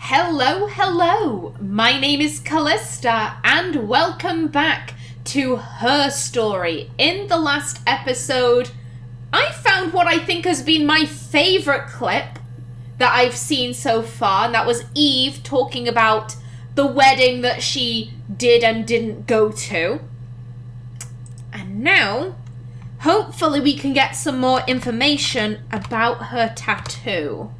Hello, hello! My name is Callista, and welcome back to Her Story. In the last episode, I found what I think has been my favourite clip that I've seen so far, and that was Eve talking about the wedding that she did and didn't go to. And now, hopefully we can get some more information about her tattoo.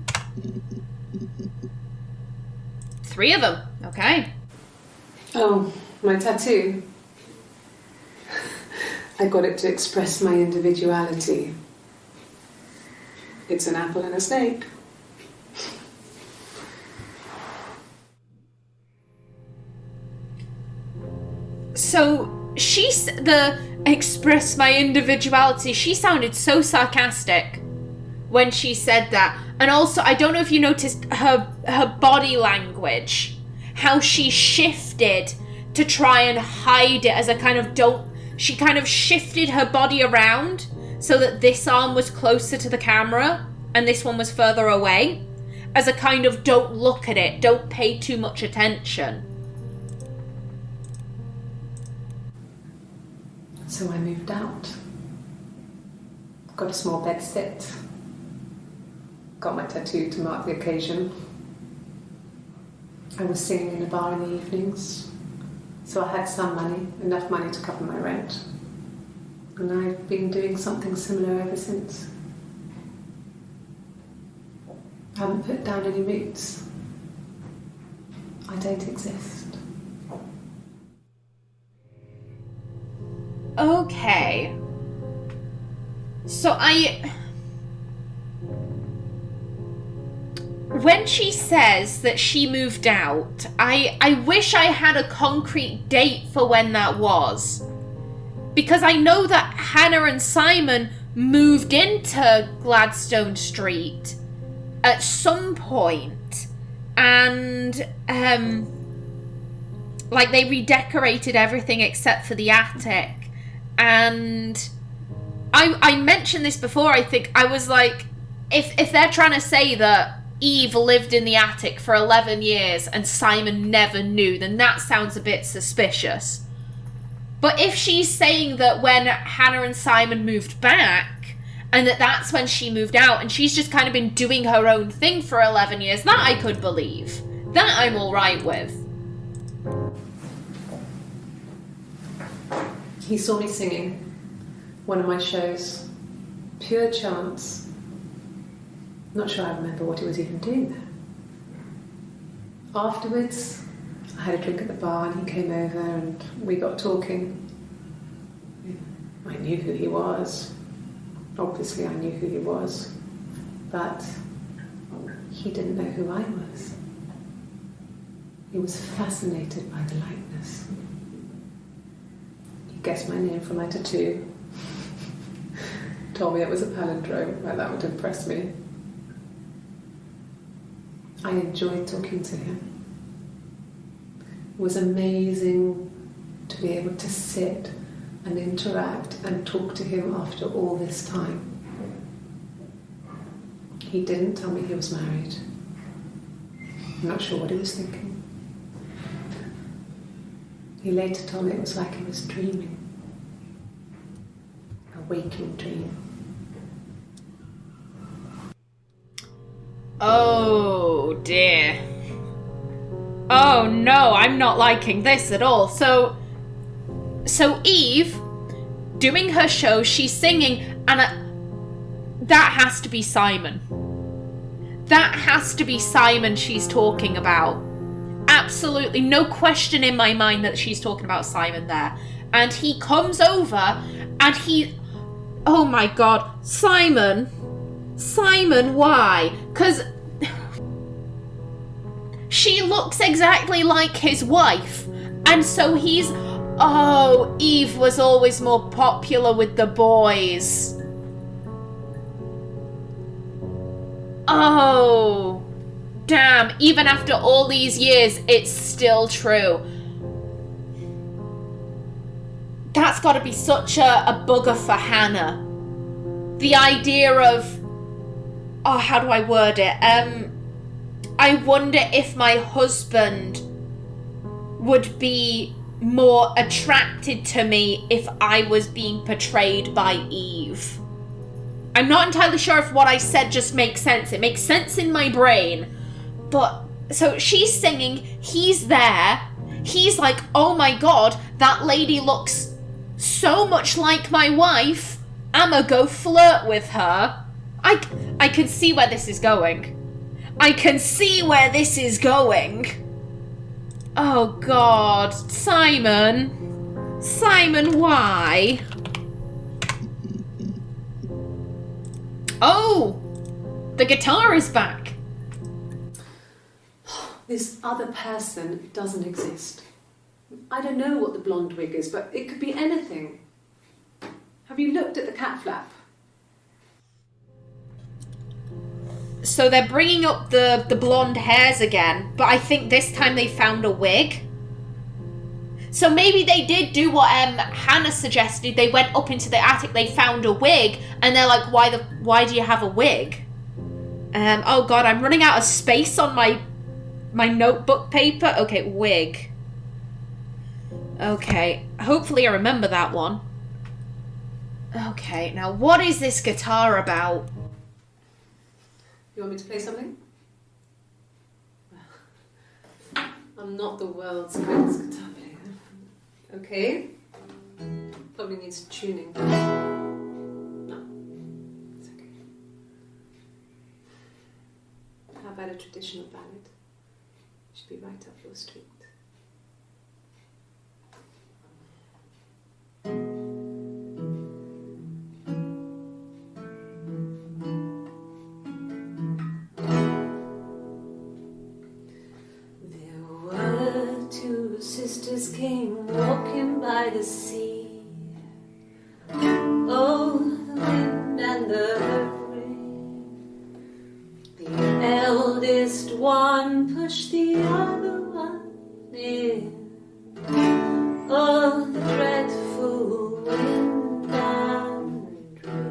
3 of them, okay. Oh, my tattoo. I got it to express my individuality. It's an apple and a snake. So, the express my individuality, she sounded so sarcastic when she said that. And also, I don't know if you noticed her body language, how she shifted to try and hide it as a kind of she kind of shifted her body around so that this arm was closer to the camera and this one was further away, as a kind of don't look at it, don't pay too much attention. So I moved out. Got a small bed sit. Got my tattoo to mark the occasion. I was singing in a bar in the evenings, so I had some money, enough money to cover my rent. And I've been doing something similar ever since. I haven't put down any roots. I don't exist. Okay. So when she says that she moved out, I wish I had a concrete date for when that was. Because I know that Hannah and Simon moved into Gladstone Street at some point, and they redecorated everything except for the attic. And I mentioned this before, I think. I was like, if they're trying to say that Eve lived in the attic for 11 years and Simon never knew, then that sounds a bit suspicious. But if she's saying that when Hannah and Simon moved back, and that's when she moved out, and she's just kind of been doing her own thing for 11 years, that I could believe. That I'm alright with. He saw me singing one of my shows. Pure chance. Not sure I remember what he was even doing there. Afterwards, I had a drink at the bar and he came over and we got talking. I knew who he was. Obviously I knew who he was. But he didn't know who I was. He was fascinated by the likeness. He guessed my name from my tattoo. Told me it was a palindrome, well, that would impress me. I enjoyed talking to him. It was amazing to be able to sit and interact and talk to him after all this time. He didn't tell me he was married. I'm not sure what he was thinking. He later told me it was like he was dreaming. A waking dream. Oh dear. Oh no, I'm not liking this at all. So Eve, doing her show, she's singing, and that has to be Simon. That has to be Simon she's talking about. Absolutely no question in my mind that she's talking about Simon there. And he comes over and oh my god, Simon, why? Because she looks exactly like his wife. And so Eve was always more popular with the boys. Oh, damn. Even after all these years, it's still true. That's got to be such a bugger for Hannah. The idea of... Oh, how do I word it? I wonder if my husband would be more attracted to me if I was being portrayed by Eve. I'm not entirely sure if what I said just makes sense. It makes sense in my brain. But, so she's singing, he's there. He's like, oh my god, that lady looks so much like my wife. I'ma go flirt with her. I can see where this is going. I can see where this is going. Oh god, Simon. Simon, why? Oh, the guitar is back. This other person doesn't exist. I don't know what the blonde wig is, but it could be anything. Have you looked at the cat flap? So they're bringing up the blonde hairs again, but I think this time they found a wig. So maybe they did do what Hannah suggested. They went up into the attic, they found a wig, and they're like, why do you have a wig? Oh god, I'm running out of space on my notebook paper. Okay, wig. Okay, hopefully I remember that one. Okay, now what is this guitar about? You want me to play something? I'm not the world's greatest guitar player. Okay. Probably needs tuning. No, it's okay. How about a traditional ballad? Should be right up your street. Sisters came walking by the sea. Oh, the wind and the rain. The eldest one pushed the other one in. Oh, the dreadful wind and rain.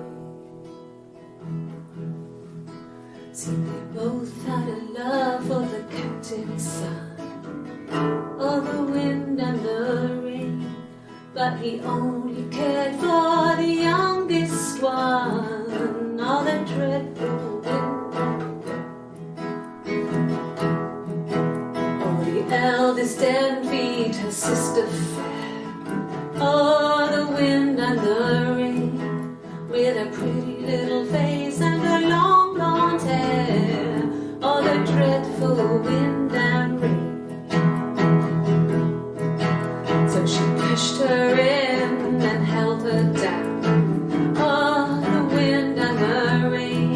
See, they both had a love for the captain's son. Oh, the wind and the rain, but he only cared for the youngest one. Oh, the dreadful wind and rain. Oh, the eldest envied her sister fair. Oh, the wind and the rain, with a pretty little face and her long blonde hair. Oh, the dreadful wind and rain. She pushed her in and held her down. Oh, the wind and the rain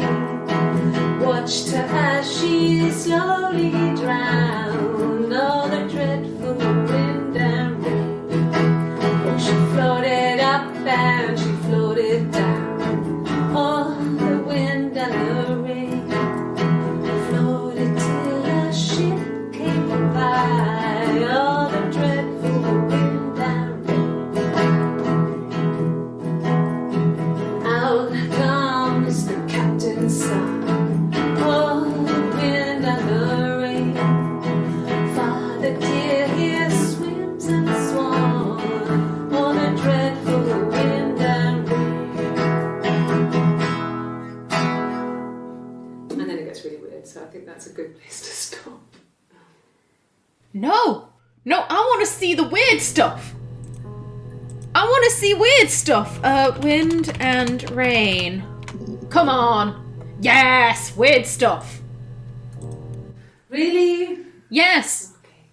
watched her as she slowly drowned. Oh, the dreadful wind and rain. Oh, she floated up and she floated down. Oh, the wind and the rain floated till a ship came by. Oh, the dreadful wind. So I think that's a good place to stop. No, I want to see the weird stuff. I want to see weird stuff. Wind and rain. Come on. Yes, weird stuff. Really? Yes. Okay.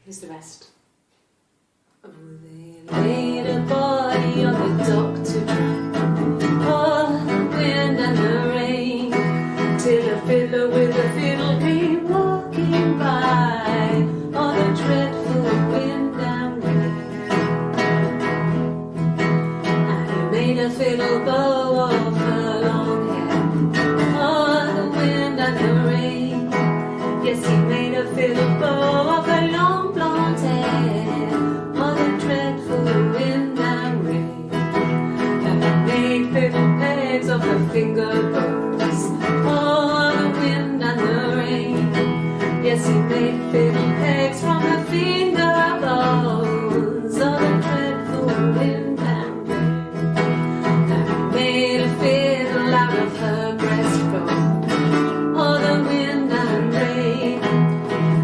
Here's the rest. Oh, they laid a body on the dock to dry. Oh, the wind and the rain. Till a fiddler with a fiddle came walking by. Oh, the dreadful wind and rain. And he made a fiddle bow of her long hair. Oh, the wind and the rain. Yes, he made a fiddle bow of her long blonde hair. Oh, the dreadful wind Yes, he made little pegs from her finger bones. Oh, the dreadful wind and rain. And he made a fiddle out of her breastbone. Oh, the wind and rain.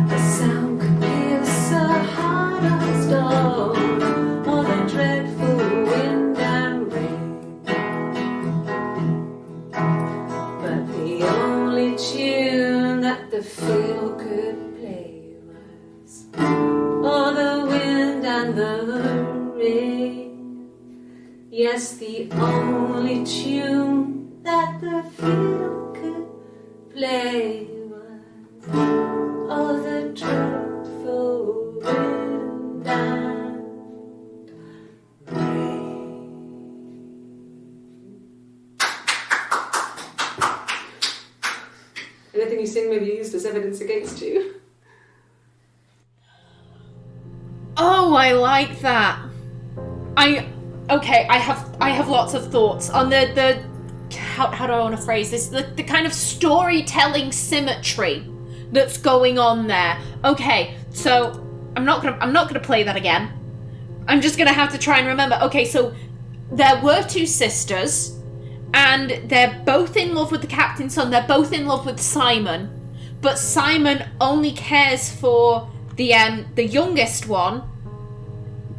The sound could pierce a heart of stone. Oh, the dreadful wind and rain. But the only tune that the fiddle could play was oh, the wind and the rain. Yes, the only tune that the fiddle could play was oh, the dreadful wind and rain. Anything you sing may be used as evidence against you. Oh, I like that. I have lots of thoughts on the how do I want to phrase this? The kind of storytelling symmetry that's going on there. Okay, so I'm not gonna play that again. I'm just gonna have to try and remember. Okay, so there were two sisters, and they're both in love with the captain's son. They're both in love with Simon, but Simon only cares for the youngest one,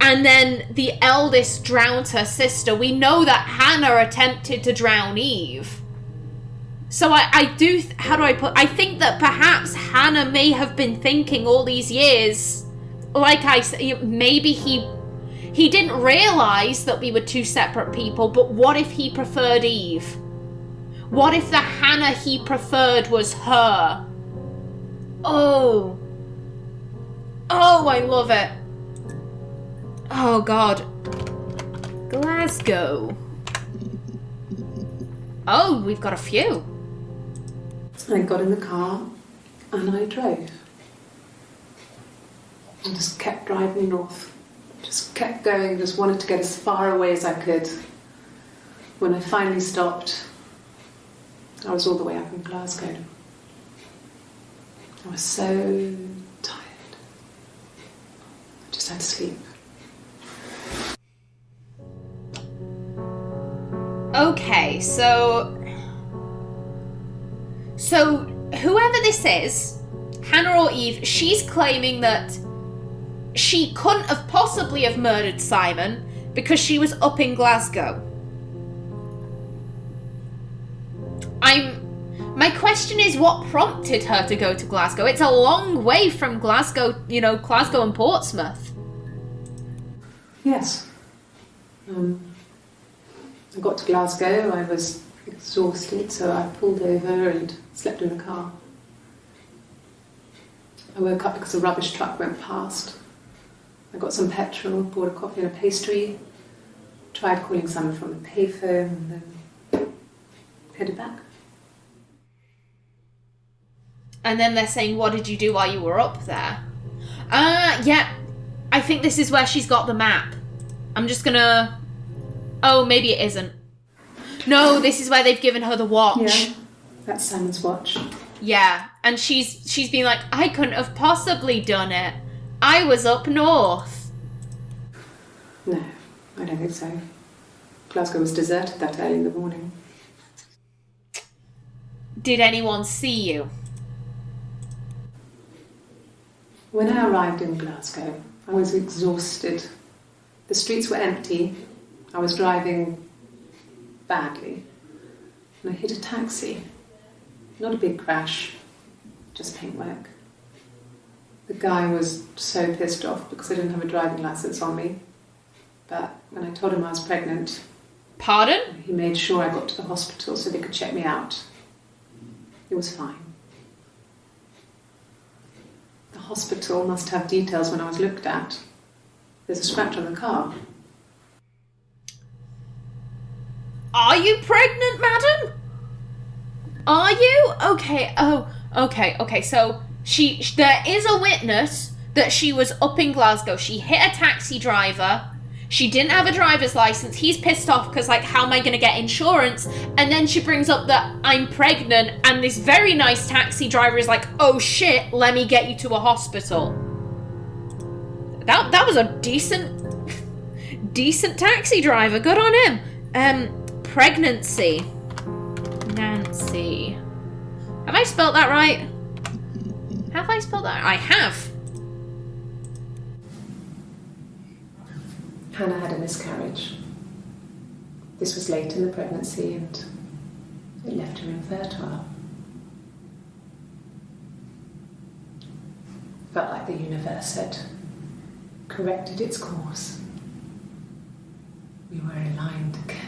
and then the eldest drowned her sister. We know that Hannah attempted to drown Eve. So I think that perhaps Hannah may have been thinking all these years, like I said, maybe he didn't realise that we were two separate people, but what if he preferred Eve? What if the Hannah he preferred was her? Oh, I love it. Oh, God. Glasgow. Oh, we've got a few. I got in the car and I drove. I just kept driving north. Just kept going, just wanted to get as far away as I could. When I finally stopped, I was all the way up in Glasgow. I was so tired. I just had to sleep. Okay, so whoever this is, Hannah or Eve, she's claiming that she couldn't have possibly have murdered Simon because she was up in Glasgow. My question is, what prompted her to go to Glasgow? It's a long way from Glasgow, Glasgow and Portsmouth. Yes. I got to Glasgow, I was exhausted, so I pulled over and slept in the car. I woke up because a rubbish truck went past. I got some petrol, bought a coffee and a pastry, tried calling someone from the payphone, and then headed back. And then they're saying, what did you do while you were up there? Yeah, I think this is where she's got the map. I'm just gonna... Oh, maybe it isn't. No, this is where they've given her the watch. Yeah, that's Simon's watch. Yeah, and she's been like, I couldn't have possibly done it. I was up north. No, I don't think so. Glasgow was deserted that early in the morning. Did anyone see you? When I arrived in Glasgow, I was exhausted. The streets were empty. I was driving badly. And I hit a taxi. Not a big crash, just paintwork. The guy was so pissed off because I didn't have a driving licence on me. But when I told him I was pregnant... Pardon? He made sure I got to the hospital so they could check me out. It was fine. The hospital must have details when I was looked at. There's a scratch on the car. Are you pregnant, madam? Are you? Okay, okay. So there is a witness that she was up in Glasgow. She hit a taxi driver. She didn't have a driver's license. He's pissed off because, like, how am I going to get insurance? And then she brings up that I'm pregnant, and this very nice taxi driver is like, oh shit, let me get you to a hospital. That was a decent taxi driver. Good on him. Pregnancy. Nancy. Have I spelled that right? Have I spelled that? I have. Hannah had a miscarriage. This was late in the pregnancy and it left her infertile. Felt like the universe had corrected its course. We were aligned again.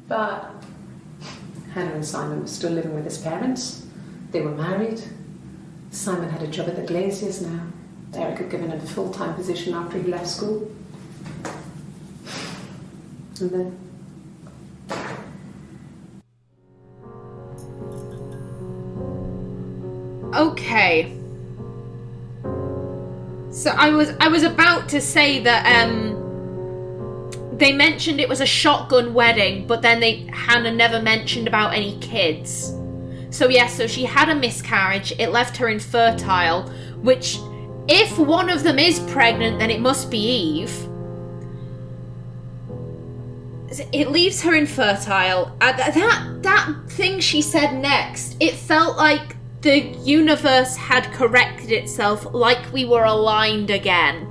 But Hannah and Simon were still living with his parents. They were married. Simon had a job at the Glaziers now. Eric had given him a full-time position after he left school. And then... Okay. So I was about to say that they mentioned it was a shotgun wedding, but then Hannah never mentioned about any kids. So yes, so she had a miscarriage. It left her infertile, which, if one of them is pregnant, then it must be Eve. It leaves her infertile. That thing she said next, it felt like the universe had corrected itself, like we were aligned again.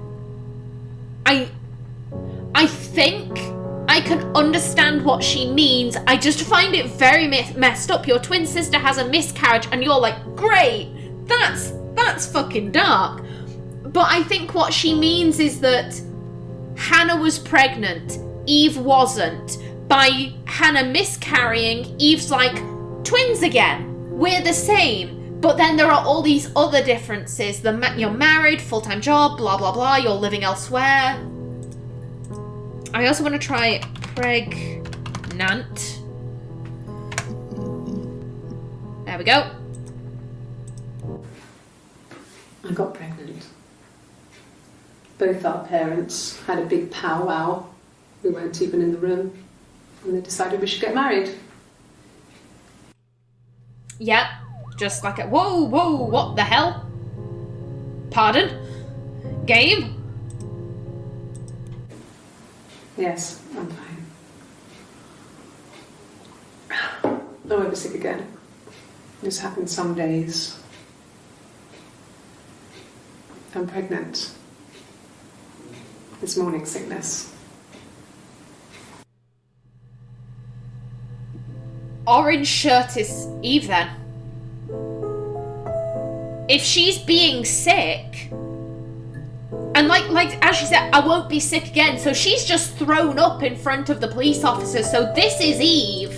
I think I can understand what she means. I just find it very messed up. Your twin sister has a miscarriage and you're like, great, that's fucking dark. But I think what she means is that Hannah was pregnant, Eve wasn't. By Hannah miscarrying, Eve's like, twins again, we're the same. But then there are all these other differences. You're married, full-time job, blah, blah, blah, you're living elsewhere. I also want to try pregnant. There we go. I got pregnant. Both our parents had a big powwow. We weren't even in the room. And they decided we should get married. Yep. Just like whoa, what the hell? Pardon? Game? Yes, I'm fine. I won't be sick again. This happens some days. I'm pregnant. It's morning sickness. Orange shirt is Eve then. If she's being sick, and like as she said, I won't be sick again, so she's just thrown up in front of the police officers, so this is Eve,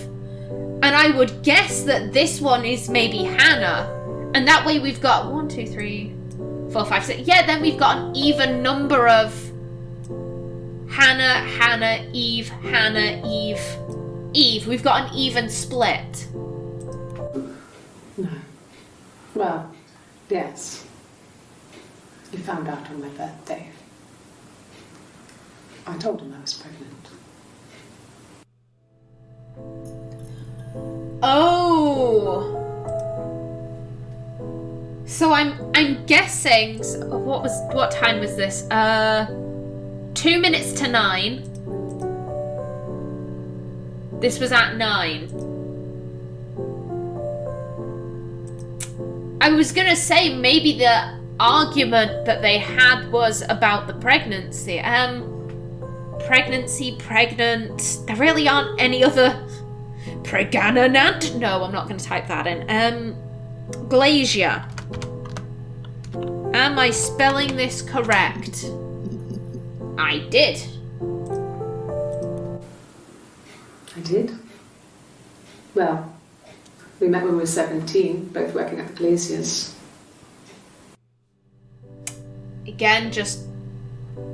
and I would guess that this one is maybe Hannah, and that way we've got 1, 2, 3, 4, 5, 6, yeah, then we've got an even number of Hannah, Eve, Eve. We've got an even split. No. Well, yes. He found out on my birthday. I told him I was pregnant. Oh. So I'm guessing. What time was this? 2 minutes to 9. This was at 9. I was gonna say maybe the argument that they had was about the pregnancy. Pregnant. There really aren't any other pregnant. No, I'm not gonna type that in. Glazier. Am I spelling this correct? I did. I did. Well, we met when we were 17, both working at the Glaziers. Again,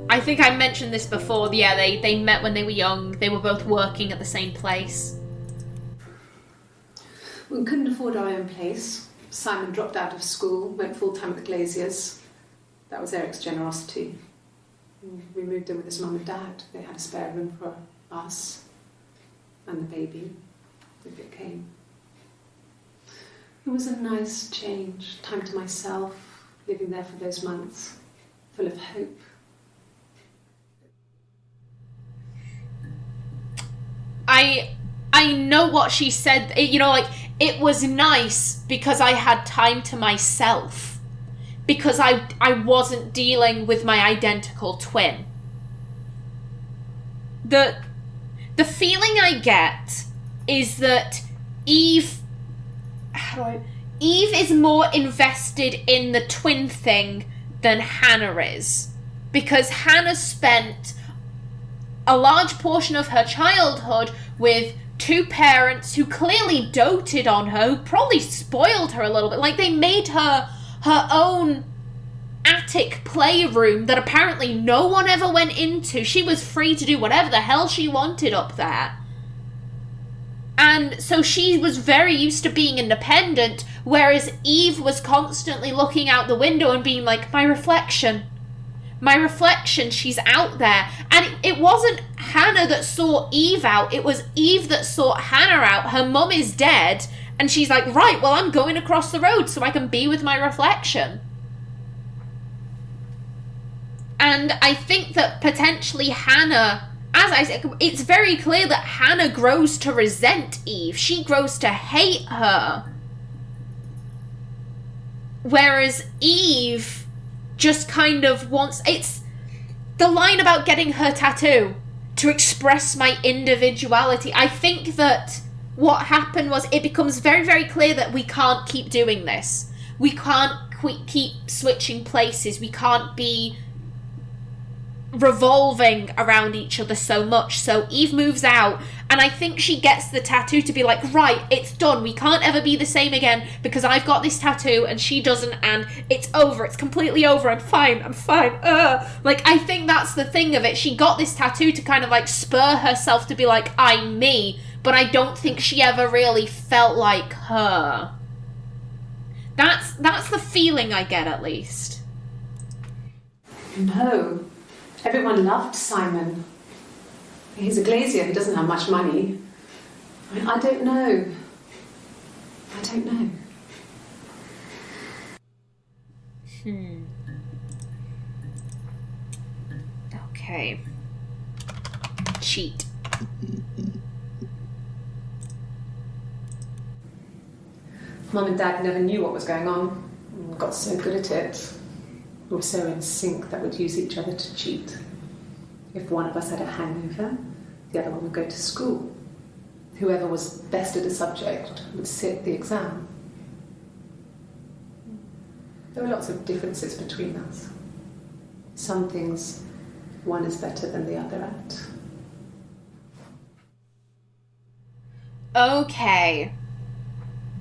I think I mentioned this before. Yeah, they met when they were young. They were both working at the same place. We couldn't afford our own place. Simon dropped out of school, went full-time at the Glaziers. That was Eric's generosity. We moved in with his mum and dad. They had a spare room for us and the baby, if it came. It was a nice change, time to myself, living there for those months, full of hope. I know what she said, you know, like, it was nice because I had time to myself. Because I wasn't dealing with my identical twin. The feeling I get is that Eve is more invested in the twin thing than Hannah is. Because Hannah spent a large portion of her childhood with two parents who clearly doted on her, who probably spoiled her a little bit. Like, they made her own attic playroom that apparently no one ever went into. She was free to do whatever the hell she wanted up there. And so she was very used to being independent, whereas Eve was constantly looking out the window and being like, my reflection, she's out there. And it wasn't Hannah that sought Eve out, it was Eve that sought Hannah out. Her mum is dead, and she's like, right, well, I'm going across the road so I can be with my reflection. And I think that potentially Hannah, as I said, it's very clear that Hannah grows to resent Eve. She grows to hate her. Whereas Eve just kind of wants... It's the line about getting her tattoo to express my individuality. I think that what happened was it becomes very, very clear that we can't keep doing this. We can't keep switching places. We can't be revolving around each other so much. So Eve moves out, and I think she gets the tattoo to be like, right, it's done, we can't ever be the same again because I've got this tattoo and she doesn't, and it's over, it's completely over, I'm fine. Like, I think that's the thing of it. She got this tattoo to kind of like spur herself to be like, I'm me, but I don't think she ever really felt like her. That's the feeling I get, at least. No. Everyone loved Simon. He's a glazier, he doesn't have much money. I don't know. Okay. Cheat. Mum and Dad never knew what was going on. We got so good at it. We were so in sync that we'd use each other to cheat. If one of us had a hangover, the other one would go to school. Whoever was best at a subject would sit the exam. There were lots of differences between us. Some things one is better than the other at. Okay.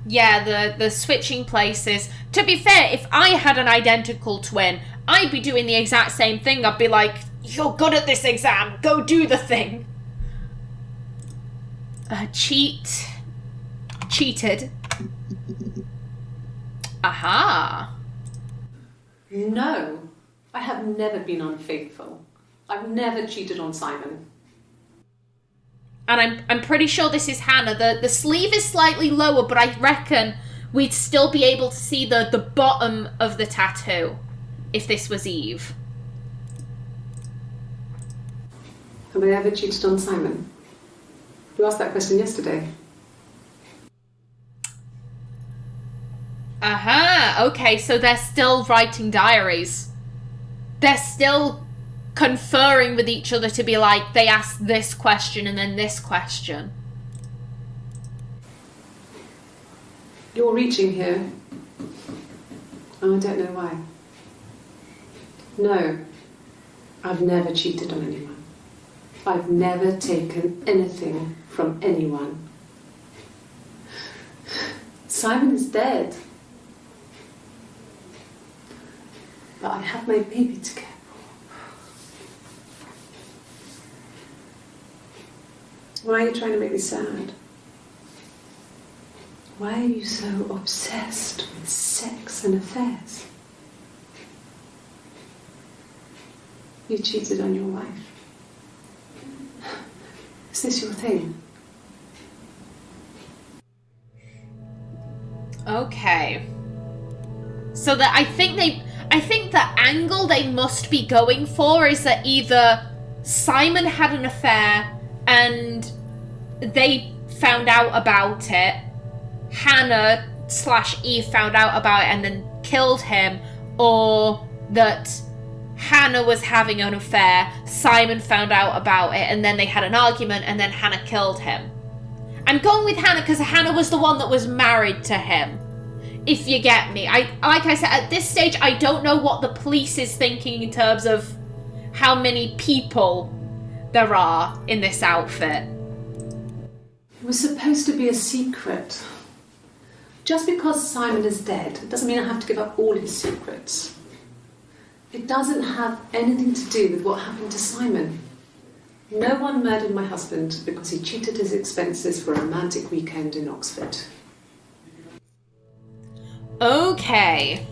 Yeah, the switching places. To be fair, if I had an identical twin, I'd be doing the exact same thing. I'd be like, you're good at this exam, go do the thing. Cheated. Aha. No, I have never been unfaithful. I've never cheated on Simon. And I'm pretty sure this is Hannah. The sleeve is slightly lower, but I reckon we'd still be able to see the bottom of the tattoo if this was Eve. Have I ever cheated on Simon? You asked that question yesterday. Aha, okay, so they're still writing diaries. They're still conferring with each other to be like, they asked this question and then this question. You're reaching here. Oh, I don't know why. No, I've never cheated on anyone. I've never taken anything from anyone. Simon is dead. But I have my baby to care for. Why are you trying to make me sad? Why are you so obsessed with sex and affairs? You cheated on your wife. Is this your thing? Okay. So that I think the angle they must be going for is that either Simon had an affair and they found out about it, Hannah/Eve found out about it and then killed him, or that Hannah was having an affair, Simon found out about it, and then they had an argument, and then Hannah killed him. I'm going with Hannah because Hannah was the one that was married to him, if you get me. Like I said, at this stage, I don't know what the police is thinking in terms of how many people there are in this outfit. It was supposed to be a secret. Just because Simon is dead doesn't mean I have to give up all his secrets. It doesn't have anything to do with what happened to Simon. No one murdered my husband because he cheated his expenses for a romantic weekend in Oxford. Okay.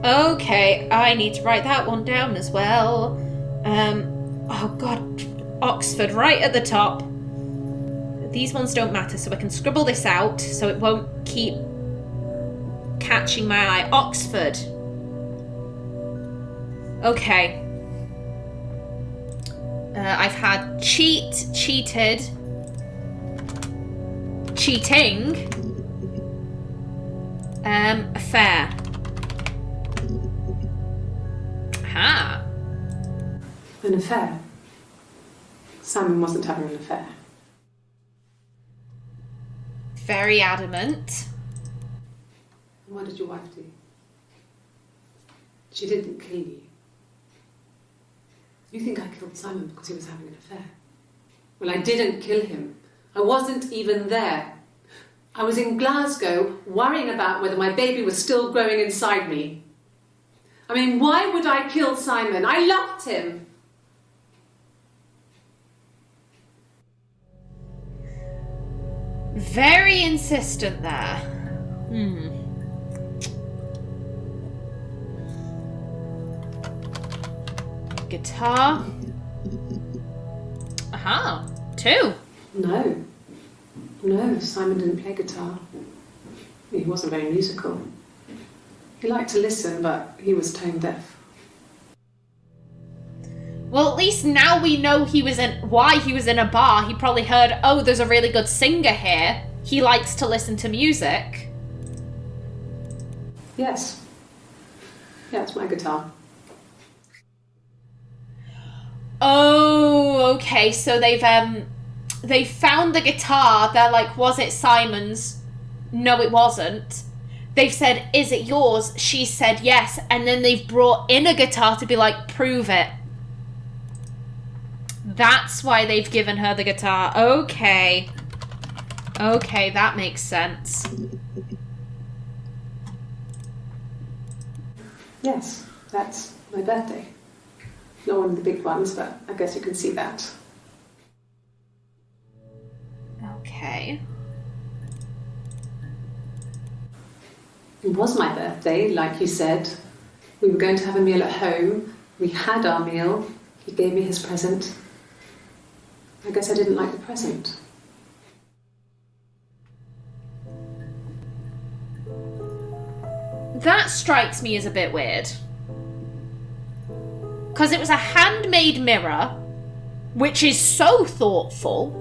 Okay, I need to write that one down as well. Oh god, Oxford right at the top. These ones don't matter, so I can scribble this out so it won't keep catching my eye. Oxford. Okay. I've had cheated, cheating, affair. Aha. An affair? Simon wasn't having an affair. Very adamant. And what did your wife do? She didn't kill you. You think I killed Simon because he was having an affair? Well, I didn't kill him. I wasn't even there. I was in Glasgow worrying about whether my baby was still growing inside me. I mean, why would I kill Simon? I loved him. Very insistent there. Guitar. Aha, 2. No, Simon didn't play guitar. He wasn't very musical. He liked to listen, but he was tone deaf. Well, at least now we know why he was in a bar. He probably heard, oh, there's a really good singer here. He likes to listen to music. Yes. Yeah, it's my guitar. Oh, okay. So they found the guitar. They're like, was it Simon's? No, it wasn't. They've said, is it yours? She said yes. And then they've brought in a guitar to be like, prove it. That's why they've given her the guitar. Okay. Okay, that makes sense. Yes, that's my birthday. Not one of the big ones, but I guess you can see that. Okay. It was my birthday, like you said. We were going to have a meal at home. We had our meal. He gave me his present. I guess I didn't like the present. That strikes me as a bit weird. Because it was a handmade mirror, which is so thoughtful.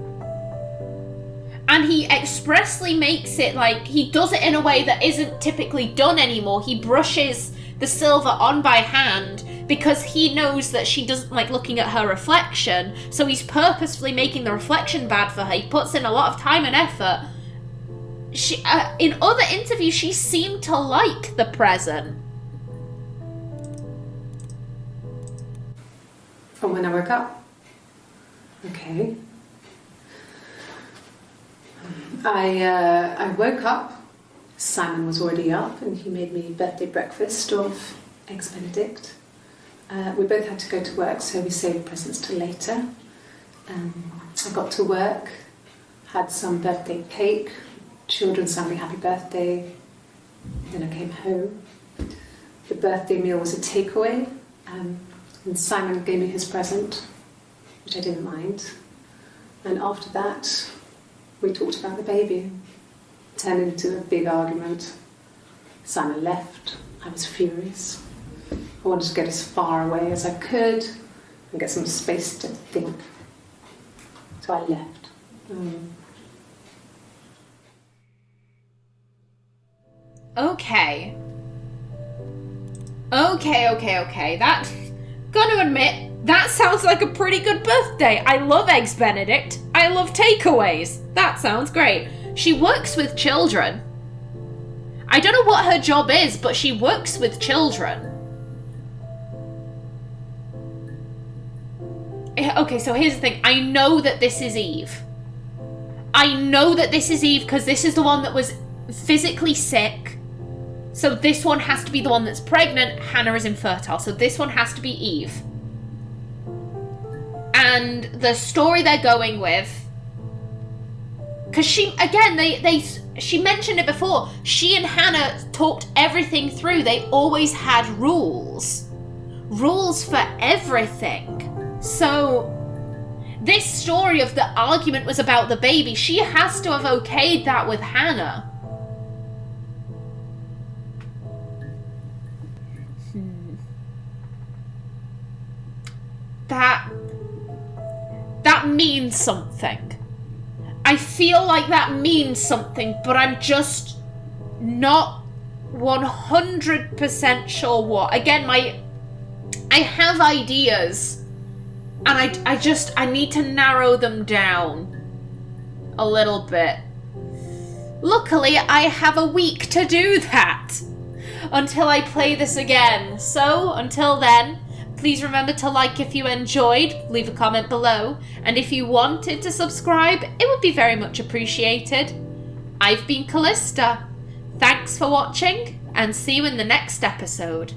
And he expressly makes it like, he does it in a way that isn't typically done anymore. He brushes the silver on by hand because he knows that she doesn't like looking at her reflection. So he's purposefully making the reflection bad for her. He puts in a lot of time and effort. She, in other interviews, she seemed to like the present. From when I woke up. Okay. I woke up. Simon was already up and he made me birthday breakfast of eggs Benedict. We both had to go to work, so we saved presents till later. I got to work, had some birthday cake, children sang me happy birthday. Then I came home. The birthday meal was a takeaway. And Simon gave me his present, which I didn't mind. And after that, we talked about the baby. It turned into a big argument. Simon left. I was furious. I wanted to get as far away as I could and get some space to think. So I left. Okay. That, gonna admit, that sounds like a pretty good birthday. I love Eggs Benedict. I love takeaways. That sounds great. She works with children. I don't know what her job is, but she works with children. Okay, so here's the thing. I know that this is Eve. I know that this is Eve because this is the one that was physically sick. So this one has to be the one that's pregnant. Hannah is infertile. So this one has to be Eve. And the story they're going with... Because she, again, she mentioned it before. She and Hannah talked everything through. They always had rules. Rules for everything. So, this story of the argument was about the baby. She has to have okayed that with Hannah. That means something. I feel like that means something, but I'm just not 100% sure what. Again, I have ideas, and I need to narrow them down a little bit. Luckily, I have a week to do that until I play this again. So, until then, please remember to like if you enjoyed, leave a comment below, and if you wanted to subscribe, it would be very much appreciated. I've been Callista. Thanks for watching, and see you in the next episode.